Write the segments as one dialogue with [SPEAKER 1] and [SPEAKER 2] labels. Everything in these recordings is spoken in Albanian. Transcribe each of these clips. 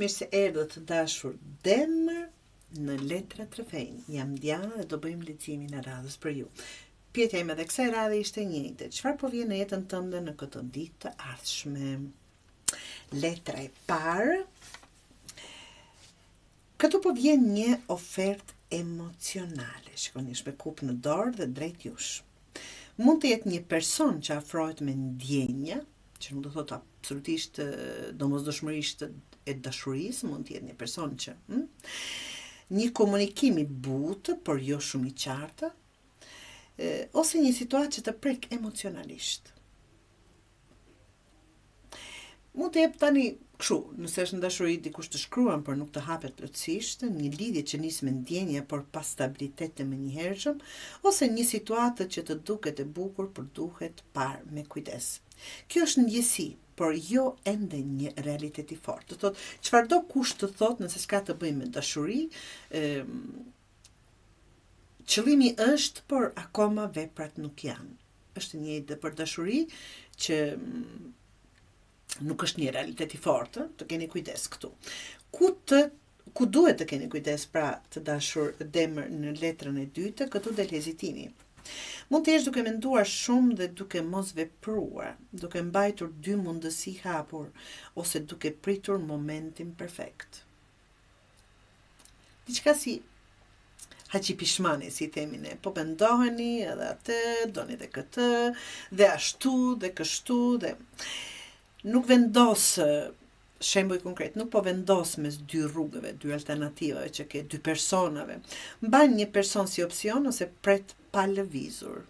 [SPEAKER 1] Mirë se erdhët të dashur Demër në Letra Trefejnë. Jam Diana dhe do bëjmë leximin e radhës për ju. Pyetja ime dhe kësaj radhe ishte e njëjtë. Çfarë po vjen në jetën tënde në këtë ditë të ardhshme? Letra e parë. Këtu po vjen një ofertë emocionale. Shikoni, është me kupë në dorë dhe drejt jush. Mund të jetë një person që afrohet me ndjenja, që nuk do thotë absolutisht domosdoshmërisht e dashurisë, mund të jetë një person që një komunikim i butë, por jo shumë i qartë, ose një situatë që të prek emocionalisht. Mund të jep tani kështu, nëse është në dashuri dikush të shkruan, por nuk të hapet plotësisht, një lidhje që nis me ndjenja por pa stabilitet të menjëhershëm, ose një situatë që të duket e bukur, por duhet parë me kujdes. Kjo është ndjesi, por jo ende një realitet i fortë. Do thotë, çfarëdo kush të thotë nëse s'ka të bëjë me dashuri, qëllimi është, por akoma veprat nuk janë. Është një ide për dashuri që nuk është një realitet i fortë, të keni kujdes këtu. Ku duhet të keni kujdes, pra të dashur Demër në letrën e dytë, këtu del hezitimi. Mund të jesh duke menduar shumë dhe duke mos vepruar, duke mbajtur dy mundësi hapur, ose duke pritur momentin perfekt. Diçka si haqi pishmani, si themi ne, po pendoheni edhe atë, doni dhe këtë, dhe ashtu, dhe kështu, dhe nuk vendos, shembull konkret, nuk po vendos mes dy rrugëve, dy alternativave që ke, dy personave. Mban një person si opsion ose pret pa lëvizur.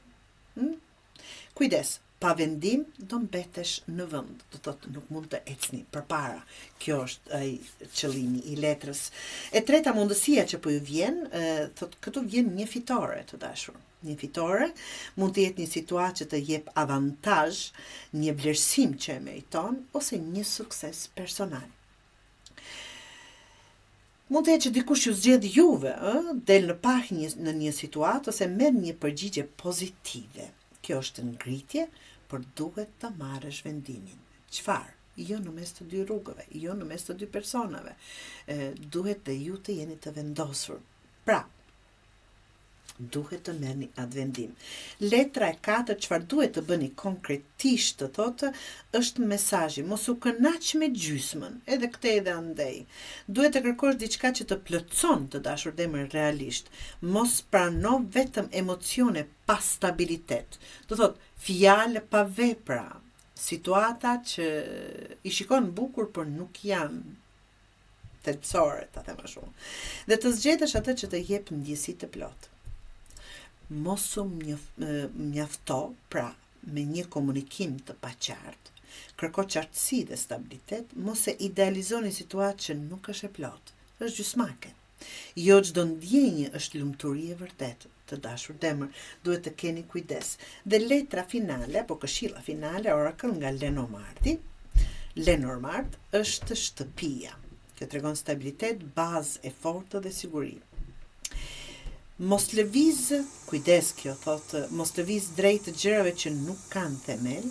[SPEAKER 1] Kujdes, pa vendim do mbetesh në vend, do thotë nuk mund të ecni përpara. Kjo është ai qëllimi i letrës. E treta mundësia që po ju vjen, thotë këtu vjen një fitore të dashur. Një fitore mund të jetë një situatë që të jep avantazh, një vlerësim që e meriton, ose një sukses personal. Mund të jetë që dikush ju zgjedh juve, del në pahje në një situatë ose merr një përgjigje pozitive. Kjo është ngritje, por duhet të marrësh vendimin. Çfarë? Jo në mes të dy rrugëve, jo në mes të dy personave. Duhet dhe ju të jeni të vendosur. Pra, duhet të merrni atë vendim. Letra e 4, çfarë duhet të bëni konkretisht, të thotë, është mesazhi, mos u kënaq me gjysmën, edhe këtë edhe andej. Duhet të kërkosh diçka që të plotëson, të dashur Demër, realisht. Mos prano vetëm emocione pa stabilitet. Do thotë, fjalë pa vepra, situata që i shikon bukur, por nuk janë thelbësore, ta them ashtu. Dhe të zgjedhësh atë që të jep ndjesi të plotë. Mos u mjafto, pra, me një komunikim të paqartë, kërko qartësi dhe stabilitet, mos e idealizoni situatë që nuk është e plotë, është gjysmake. Jo çdo ndjenjë është lumturi e vërtetë, të dashur Demër, duhet të keni kujdes. Dhe letra finale, apo këshilla finale, Oracle nga Lenormandi. Lenormand është shtëpia. Kjo tregon stabilitet, bazë e fortë dhe siguri. Mos lëviz, kujdes kjo thotë, mos lëviz drejt gjërave që nuk kanë themel,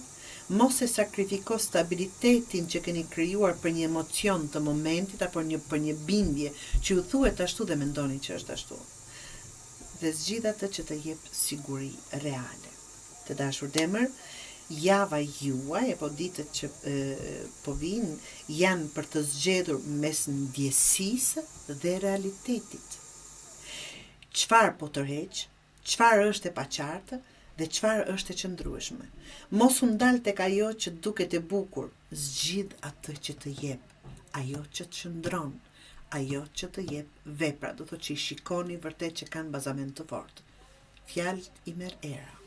[SPEAKER 1] mos e sakrifiko stabilitetin që keni krijuar për një emocion të momentit apo për një bindje që ju thuhet ashtu dhe mendoni që është ashtu. Dhe zgjidh atë që të jep siguri reale. Të dashur Demër, java juaj apo ditët që po vinë janë për të zgjedhur mes ndjesisë dhe realitetit. Çfarë po tërheq, çfarë është e paqartë dhe çfarë është e qëndrueshme. Mos u ndal tek ajo që duket e bukur, zgjidh atë që të jep, ajo që të qëndron, ajo që të jep vepra, do thotë që i shikoni vërtet që kanë bazament të fortë. Fjalët i merr era.